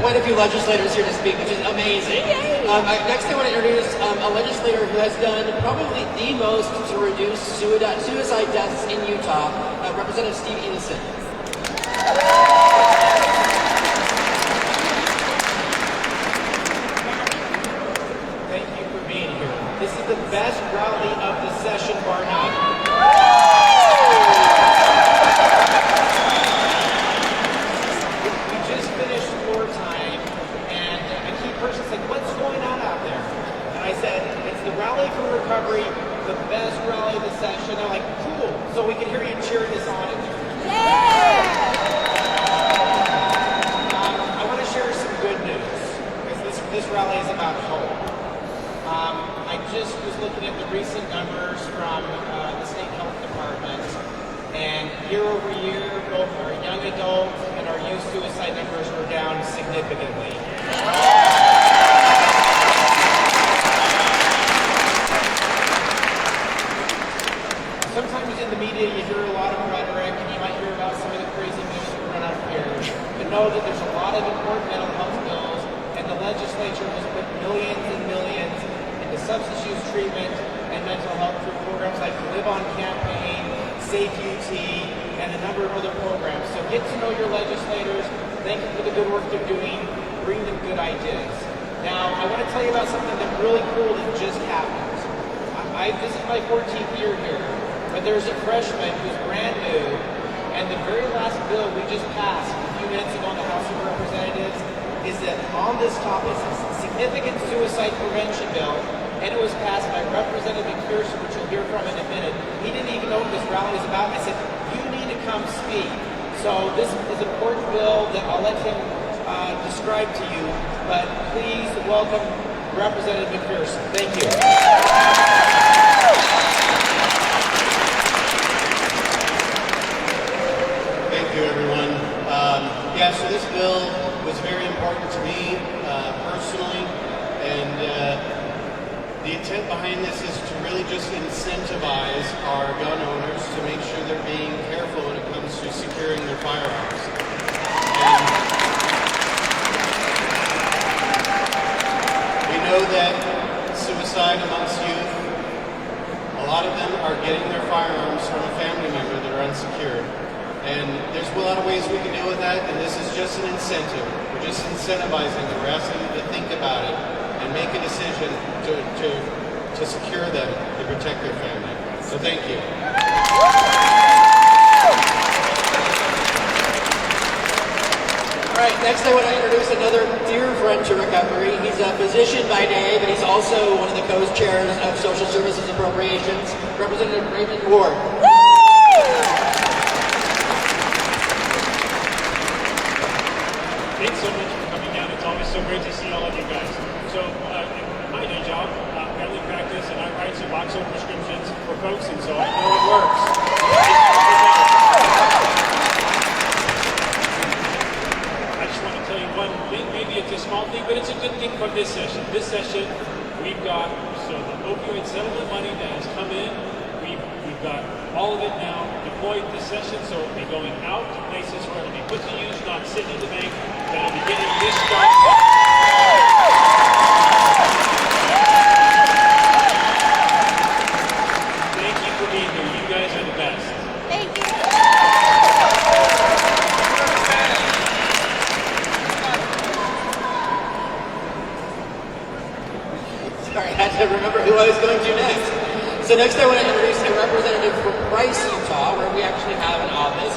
Quite a few legislators here to speak, which is amazing. Next, I want to introduce a legislator who has done probably the most to reduce suicide deaths in Utah, Representative Steve Innocent. Thank you for being here. This is the best rally of the session, bar none. Recovery, the best rally of the session. They're like, cool. So we can hear you cheering us on in there. Yeah! I want to share some good news, because this rally is about hope. I just was looking at the recent numbers from the state health department, and year over year, both our young adult and our youth suicide numbers were down treatment and mental health through programs like the Live On campaign, Safe UT, and a number of other programs. So get to know your legislators, thank them for the good work they're doing, bring them good ideas. Now, I want to tell you about something that really cool that just happened. This is my 14th year here, but there's a freshman who's brand new, and the very last bill we just passed a few minutes ago in the House of Representatives is that on this topic, it's a significant suicide prevention bill, and it was passed by Representative McPherson, which you'll hear from in a minute. He didn't even know what this rally was about. I said, you need to come speak. So this is an important bill that I'll let him describe to you, but please welcome Representative McPherson. Thank you. Thank you, everyone. So this bill was very important to me personally, and the intent behind this is to really just incentivize our gun owners to make sure they're being careful when it comes to securing their firearms. And we know that suicide amongst youth, a lot of them are getting their firearms from a family member that are unsecured. And there's a lot of ways we can deal with that, and this is just an incentive. We're just incentivizing them. We're asking them to think about it and make a decision to secure them, to protect their family. So thank you. All right, next I want to introduce another dear friend to recovery. He's a physician by day, but he's also one of the co-chairs of Social Services Appropriations, Representative Raymond Ward. Thanks so much for coming down. It's always so great to see all of you guys. So, in my day job, family practice, and I write Suboxone prescriptions for folks, and so I know it works. I just want to tell you one thing. Maybe it's a small thing, but it's a good thing from this session. This session, we've got the opioid settlement money that has come in. We've got all of it now deployed this session, so it'll be going out to places where it'll be put to use, not sitting in the bank, that it'll be getting discharged. Thank you for being here. You guys are the best. Thank you. Sorry, I had to remember who I was going to next. So next I want to introduce a representative from Bryce, Utah, where we actually have an office.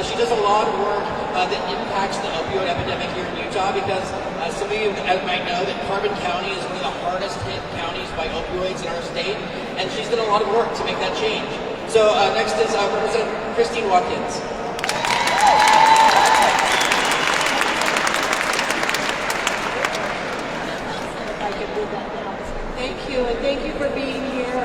She does a lot of work that impacts the opioid epidemic here in Utah because some of you might know that Carbon County is one of the hardest hit counties by opioids in our state, and she's done a lot of work to make that change. So next is Representative Christine Watkins. If I could do that now. Thank you, and thank you for being here.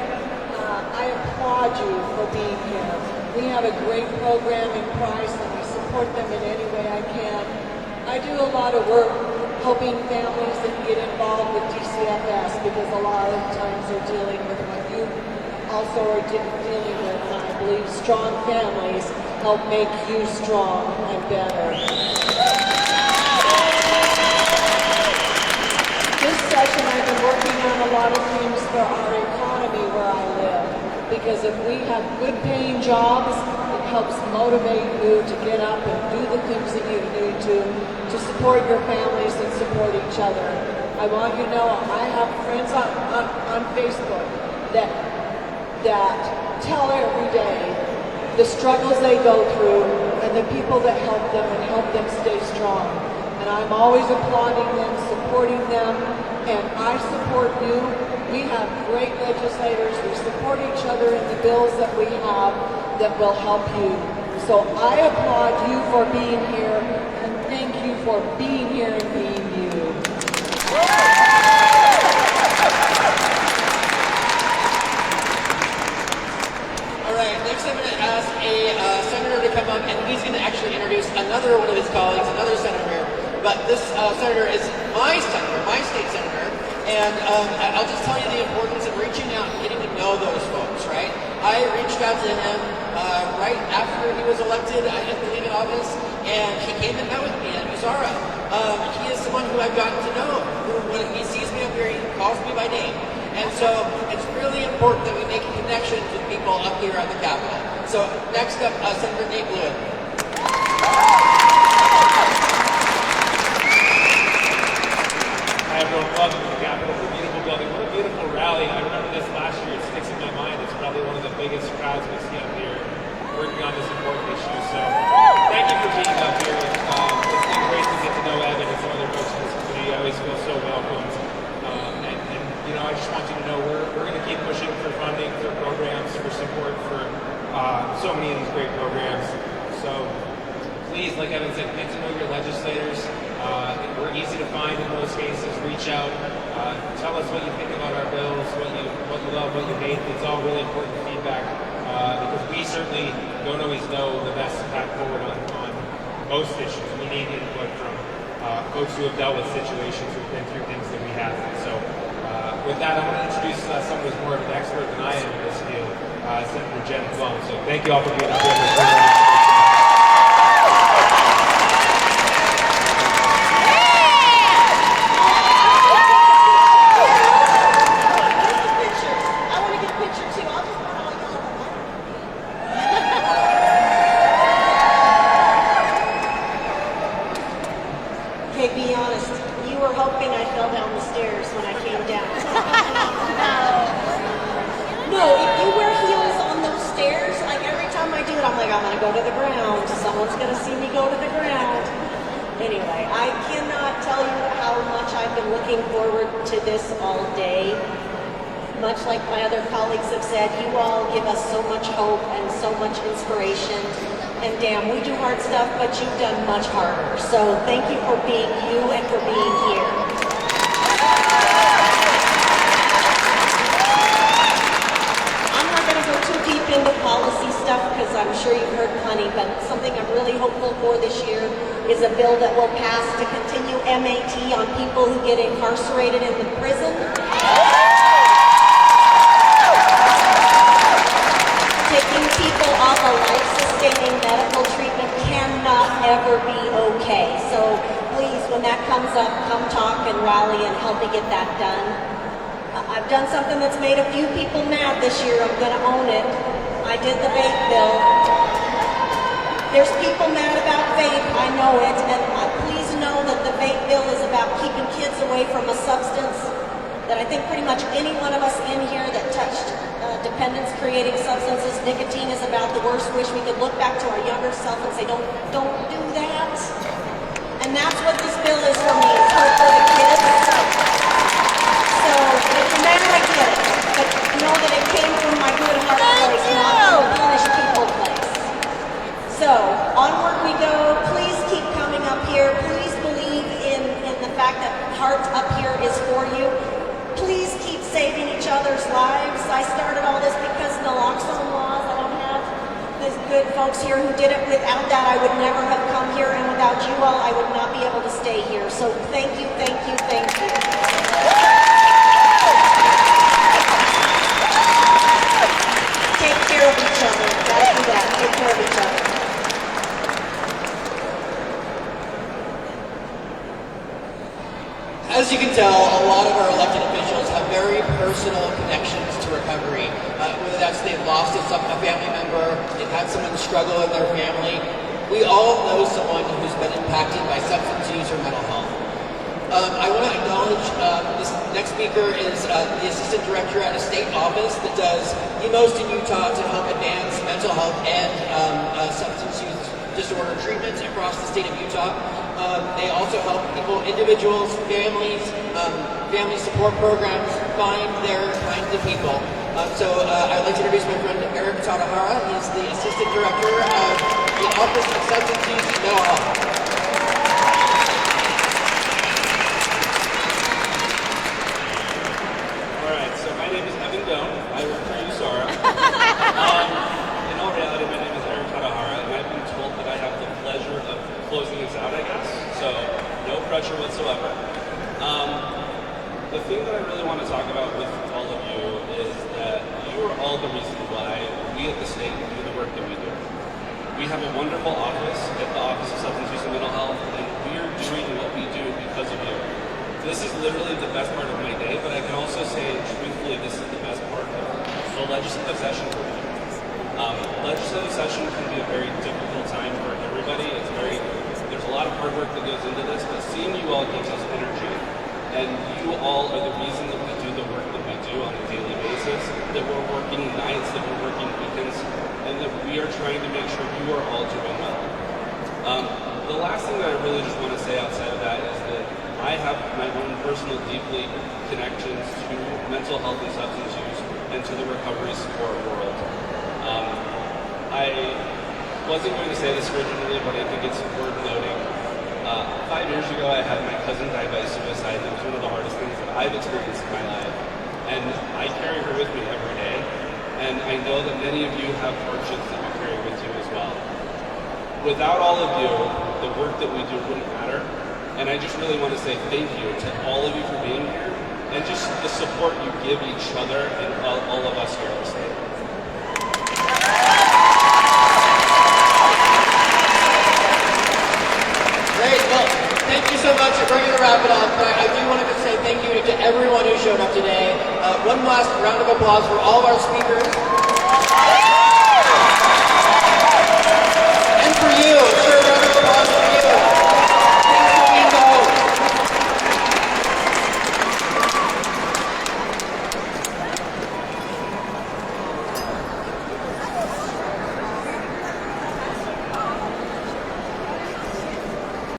I applaud you for being here. We have a great program in Price, and I support them in any way I can. I do a lot of work helping families that get involved with DCFS because a lot of times they're dealing with what you also are dealing with, and I believe strong families help make you strong and better. This session I've been working on a lot of things for our economy where I live. Because if we have good paying jobs, it helps motivate you to get up and do the things that you need to support your families and support each other. I want you to know I have friends on Facebook that tell every day the struggles they go through and the people that help them and help them stay strong. And I'm always applauding them, supporting them, and I support you. We have great legislators. We support each other in the bills that we have that will help you. So I applaud you for being here, and thank you for being here and being you. All right, next I'm going to ask a senator to come up, and he's going to actually introduce another one of his colleagues, another senator. But this senator is my senator, my state senator. And I'll just tell you the importance of reaching out and getting to know those folks, right? I reached out to him right after he was elected in office, and he came and met with me at USARA. He is someone who I've gotten to know, who when he sees me up here, he calls me by name. And so it's really important that we make connections with people up here at the Capitol. So next up, Senator Nate Lewin. Hi everyone, welcome to the Capitol, the beautiful building. What a beautiful rally. I remember this last year, it sticks in my mind. It's probably one of the biggest crowds we see up here working on this important issue. So thank you for being up here. It's been great to get to know Evan and some other folks in this community. I always feel so welcomed. And you know, I just want you to know we're going to keep pushing for funding, for programs, for support for so many of these great programs. So please, like Evan said, get to know your legislators. We're easy to find in most cases. Reach out. Tell us what you think about our bills, what you love, what you hate. It's all really important feedback because we certainly don't always know the best path forward on most issues. We need input from folks who have dealt with situations, who've been through things that we haven't. So with that, I want to introduce someone who's more of an expert than I am in this field, Senator Jen Plum. So thank you all for being up here. Be honest, you were hoping I fell down the stairs when I came down. No, if you wear heels on those stairs, like every time I do it, I'm like, I'm going to go to the ground. Someone's going to see me go to the ground. Anyway, I cannot tell you how much I've been looking forward to this all day. Much like my other colleagues have said, you all give us so much hope and so much inspiration. And damn, we do hard stuff, but you've done much harder. So thank you for being you and for being here. I'm not going to go too deep into policy stuff because I'm sure you've heard plenty, but something I'm really hopeful for this year is a bill that will pass to continue MAT on people who get incarcerated in the prison. Taking people off a life-sustaining medical treatment cannot ever be okay. So please, when that comes up, come talk and rally and help me get that done. I've done something that's made a few people mad this year. I'm going to own it. I did the vape bill. There's people mad about vape, I know it, and please know that the vape bill is about keeping kids away from a substance that I think pretty much any one of us in here that touched dependence-creating substances, nicotine is about the worst. Wish we could look back to our younger self and say, don't do that. And that's what this bill is for me. It's hope for the kids. So if you're mad, I get it. But know that it came from my good heart place, not from a punish people place. So onward we go. Please keep coming up here. Please believe in the fact that Heart Up Here is for you. Please keep saving each other's lives. I started all this because naloxone laws. I don't have these good folks here who did it. Without that, I would never have come here, and without you all, I would not be able to stay here. So thank you, thank you, thank you. Take care of each other. Gotta do that. Take care of each other. As you can tell, a lot of our elected officials have very personal connections to recovery. Whether that's they've lost a family member, they've had someone struggle in their family. We all know someone who's been impacted by substance use or mental health. I want to acknowledge this next speaker is the assistant director at a state office that does the most in Utah to help advance mental health and substance use disorder treatments across the state of Utah. They also help people, individuals, families, family support programs find their kinds of people. So I'd like to introduce my friend Eric Tadahara. He's the assistant director of the Office of Substance Use and Mental Health. All right, so my name is Evan Doan. I work for USARA. In all reality, my name is Eric Tadahara, and I've been told that I have the pleasure of closing this out, I guess. So no pressure whatsoever. The thing that I really want to talk about with all of you is that you are all the reason why we at the state do the work that we do. We have a wonderful office at the Office of Substance Use and Mental Health, and we are doing what we do because of you. This is literally the best part of my day, but I can also say truthfully hopefully this is the best part of the legislative session for me. Legislative session can be a very difficult time for everybody. There's a lot of hard work that goes into this, but seeing you all gives us energy. And you all are the reason that we do the work that we do on a daily basis, that we're working nights, that we're working weekends, and that we are trying to make sure you are all doing well. The last thing that I really just want to say outside of that is that I have my own personal deeply connections to mental health and substance use and to the recovery support world. I wasn't going to say this originally, but I think it's worth noting. 5 years ago, I had my cousin die by suicide. It was one of the hardest things that I've experienced in my life. And I carry her with me every day. And I know that many of you have hardships that you carry with you as well. Without all of you, the work that we do wouldn't matter. And I just really want to say thank you to all of you for being here and just the support you give each other and all of us here at the state. Great. Well, thank you so much. We're going to wrap it up. But I do want to just say thank you to everyone who showed up today. One last round of applause for all of our speakers.